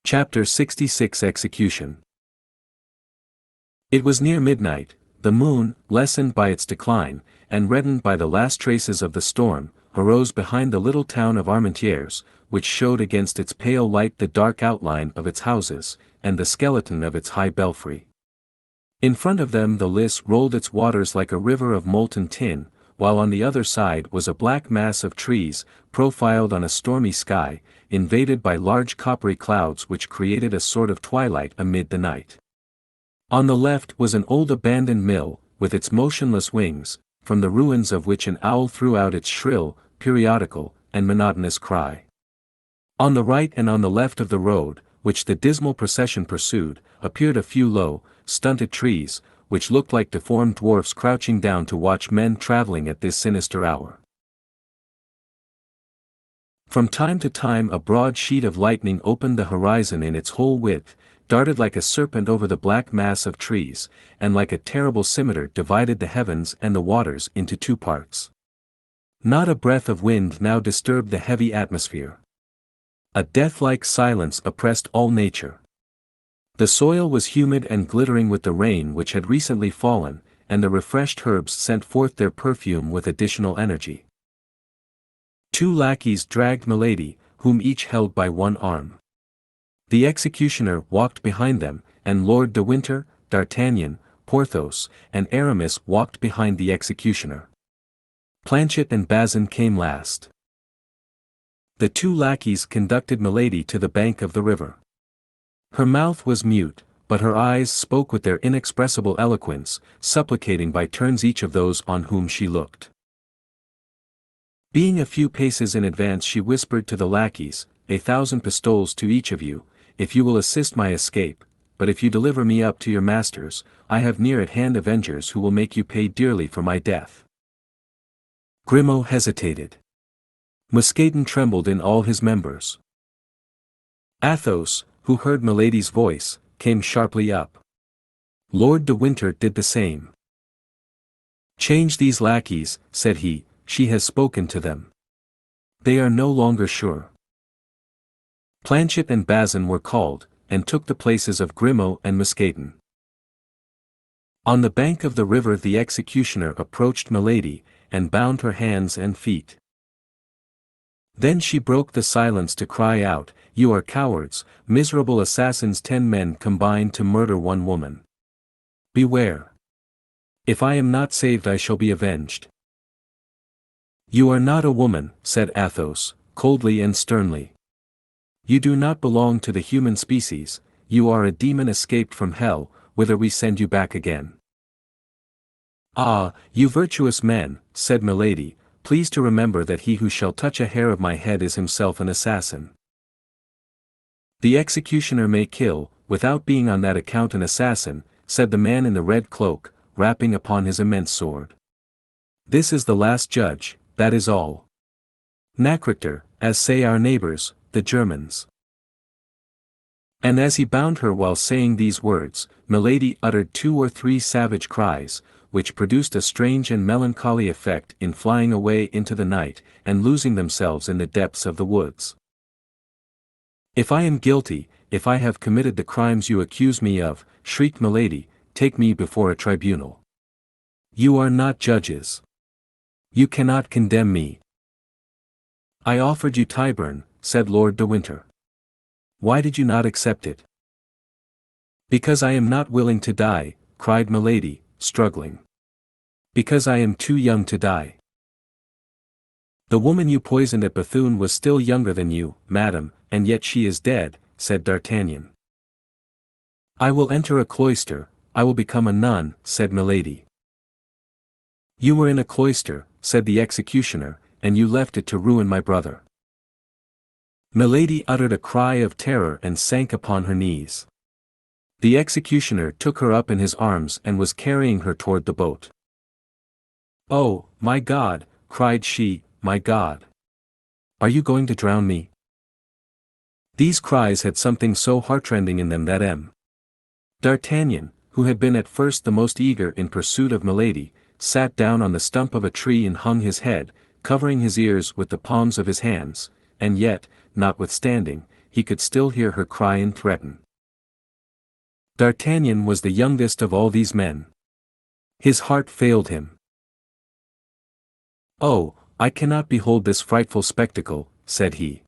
Chapter 66 Execution. It was near midnight. The moon, lessened by its decline, and reddened by the last traces of the storm, arose behind the little town of Armentières, which showed against its pale light the dark outline of its houses, and the skeleton of its high belfry. In front of them the Lys rolled its waters like a river of molten tin, while on the other side was a black mass of trees, profiled on a stormy sky, invaded by large coppery clouds which created a sort of twilight amid the night. On the left was an old abandoned mill, with its motionless wings, from the ruins of which an owl threw out its shrill, periodical, and monotonous cry. On the right and on the left of the road, which the dismal procession pursued, appeared a few low, stunted trees, which looked like deformed dwarfs crouching down to watch men traveling at this sinister hour. From time to time a broad sheet of lightning opened the horizon in its whole width, darted like a serpent over the black mass of trees, and like a terrible scimitar divided the heavens and the waters into two parts. Not a breath of wind now disturbed the heavy atmosphere. A death-like silence oppressed all nature. The soil was humid and glittering with the rain which had recently fallen, and the refreshed herbs sent forth their perfume with additional energy. Two lackeys dragged Milady, whom each held by one arm. The executioner walked behind them, and Lord de Winter, D'Artagnan, Porthos, and Aramis walked behind the executioner. Planchet and Bazin came last. The two lackeys conducted Milady to the bank of the river. Her mouth was mute, but her eyes spoke with their inexpressible eloquence, supplicating by turns each of those on whom she looked. Being a few paces in advance, she whispered to the lackeys, 1,000 pistoles to each of you, if you will assist my escape, but if you deliver me up to your masters, I have near at hand avengers who will make you pay dearly for my death. Grimaud hesitated. Mousqueton trembled in all his members. Athos, who heard Milady's voice, came sharply up. Lord de Winter did the same. "Change these lackeys," said he, "she has spoken to them. They are no longer sure." Planchet and Bazin were called, and took the places of Grimaud and Mousqueton. On the bank of the river the executioner approached Milady, and bound her hands and feet. Then she broke the silence to cry out, "You are cowards, miserable assassins! 10 men combined to murder one woman. Beware! If I am not saved I shall be avenged." "You are not a woman," said Athos, coldly and sternly. "You do not belong to the human species, you are a demon escaped from hell, whither we send you back again." "Ah, you virtuous men," said Milady, "please to remember that he who shall touch a hair of my head is himself an assassin." "The executioner may kill, without being on that account an assassin," said the man in the red cloak, rapping upon his immense sword. "This is the last judge, that is all. Nachrichter, as say our neighbors, the Germans." And as he bound her while saying these words, Milady uttered 2 or 3 savage cries, which produced a strange and melancholy effect in flying away into the night, and losing themselves in the depths of the woods. "If I am guilty, if I have committed the crimes you accuse me of," shrieked Milady, "take me before a tribunal. You are not judges. You cannot condemn me." "I offered you Tyburn," said Lord de Winter. "Why did you not accept it?" "Because I am not willing to die," cried Milady, struggling. "Because I am too young to die." "The woman you poisoned at Bethune was still younger than you, madam, and yet she is dead," said D'Artagnan. "I will enter a cloister, I will become a nun," said Milady. "You were in a cloister," said the executioner, "and you left it to ruin my brother." Milady uttered a cry of terror and sank upon her knees. The executioner took her up in his arms and was carrying her toward the boat. "Oh, my God!" cried she, "my God! Are you going to drown me?" These cries had something so heartrending in them that M. D'Artagnan, who had been at first the most eager in pursuit of Milady, sat down on the stump of a tree and hung his head, covering his ears with the palms of his hands, and yet, notwithstanding, he could still hear her cry and threaten. D'Artagnan was the youngest of all these men. His heart failed him. "Oh, I cannot behold this frightful spectacle," said he.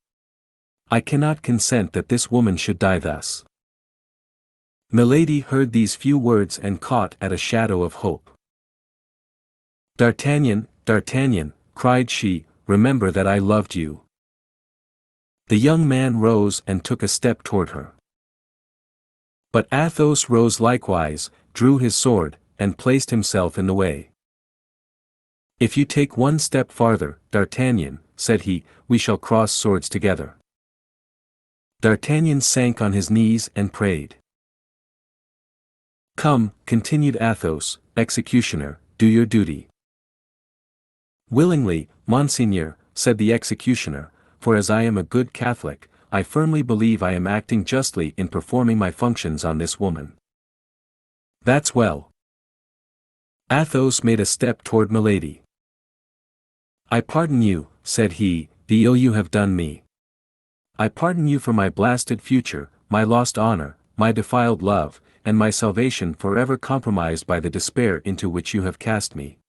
"I cannot consent that this woman should die thus." Milady heard these few words and caught at a shadow of hope. "D'Artagnan, D'Artagnan," cried she, "remember that I loved you." The young man rose and took a step toward her. But Athos rose likewise, drew his sword, and placed himself in the way. "If you take one step farther, D'Artagnan," said he, "we shall cross swords together." D'Artagnan sank on his knees and prayed. "Come," continued Athos, "executioner, do your duty." "Willingly, Monseigneur," said the executioner, "for as I am a good Catholic, I firmly believe I am acting justly in performing my functions on this woman." "That's well." Athos made a step toward Milady. "I pardon you," said he, "the ill you have done me. I pardon you for my blasted future, my lost honor, my defiled love, and my salvation forever compromised by the despair into which you have cast me.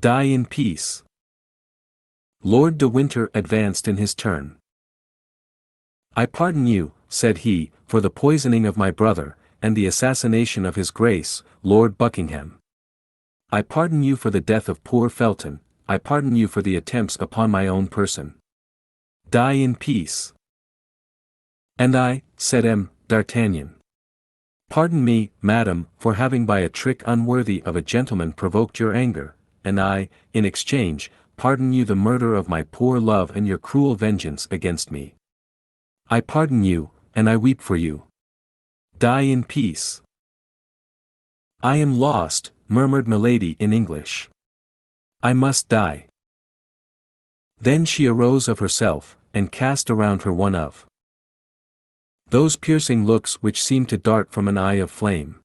Die in peace." Lord de Winter advanced in his turn. "I pardon you," said he, "for the poisoning of my brother, and the assassination of his Grace, Lord Buckingham. I pardon you for the death of poor Felton, I pardon you for the attempts upon my own person. Die in peace." "And I," said D'Artagnan. "Pardon me, madam, for having by a trick unworthy of a gentleman provoked your anger, and I, in exchange, pardon you the murder of my poor love and your cruel vengeance against me. I pardon you, and I weep for you. Die in peace." "I am lost," murmured Milady in English. "I must die." Then she arose of herself, and cast around her one of those piercing looks which seemed to dart from an eye of flame.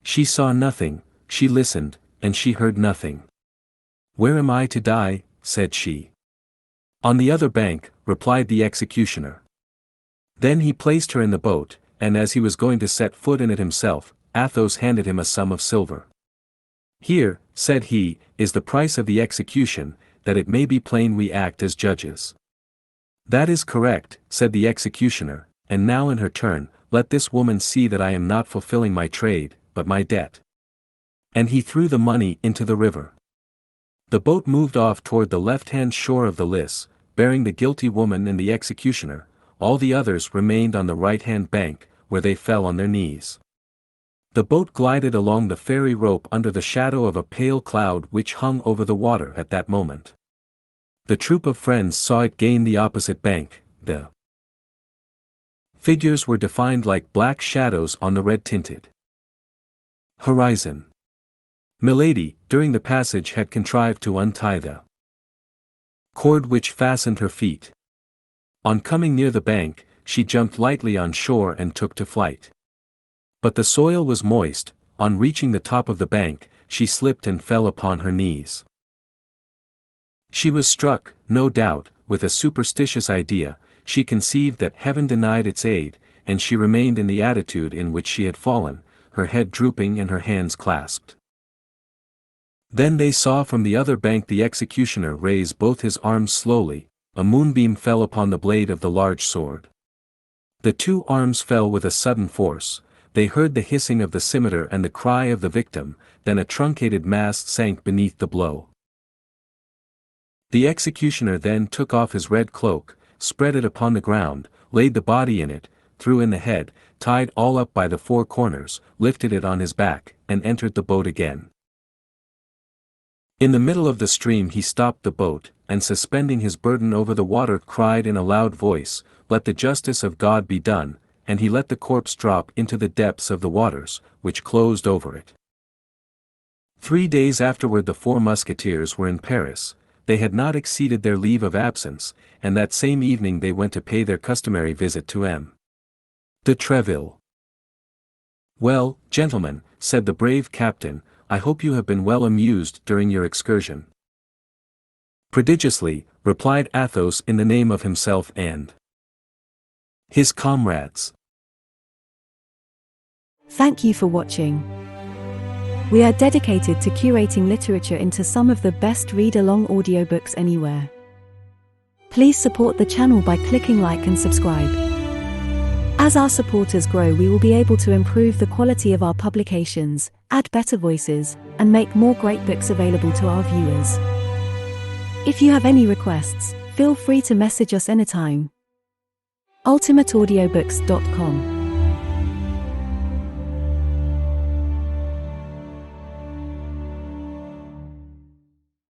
She saw nothing, she listened, and she heard nothing. "Where am I to die?" said she. "On the other bank," replied the executioner. Then he placed her in the boat, and as he was going to set foot in it himself, Athos handed him a sum of silver. "Here," said he, "is the price of the execution, that it may be plain we act as judges." "That is correct," said the executioner, "and now in her turn, let this woman see that I am not fulfilling my trade, but my debt." And he threw the money into the river. The boat moved off toward the left-hand shore of the Lys, bearing the guilty woman and the executioner. All the others remained on the right-hand bank, where they fell on their knees. The boat glided along the ferry rope under the shadow of a pale cloud which hung over the water at that moment. The troop of friends saw it gain the opposite bank. The figures were defined like black shadows on the red-tinted horizon. Milady, during the passage, had contrived to untie the cord which fastened her feet. On coming near the bank, she jumped lightly on shore and took to flight. But the soil was moist. On reaching the top of the bank, she slipped and fell upon her knees. She was struck, no doubt, with a superstitious idea. She conceived that heaven denied its aid, and she remained in the attitude in which she had fallen, her head drooping and her hands clasped. Then they saw from the other bank the executioner raise both his arms slowly. A moonbeam fell upon the blade of the large sword. The two arms fell with a sudden force. They heard the hissing of the scimitar and the cry of the victim, then a truncated mass sank beneath the blow. The executioner then took off his red cloak, spread it upon the ground, laid the body in it, threw in the head, tied all up by the four corners, lifted it on his back, and entered the boat again. In the middle of the stream he stopped the boat, and suspending his burden over the water cried in a loud voice, "Let the justice of God be done," and he let the corpse drop into the depths of the waters, which closed over it. 3 days afterward the four Musketeers were in Paris. They had not exceeded their leave of absence, and that same evening they went to pay their customary visit to M. de Treville. "Well, gentlemen," said the brave captain, "I hope you have been well amused during your excursion." "Prodigiously," replied Athos in the name of himself and His comrades. Thank you for watching. We are dedicated to curating literature into some of the best read-along audiobooks anywhere. Please support the channel by clicking like and subscribe. As our supporters grow, we will be able to improve the quality of our publications, add better voices, and make more great books available to our viewers. If you have any requests, feel free to message us anytime. ultimateaudiobooks.com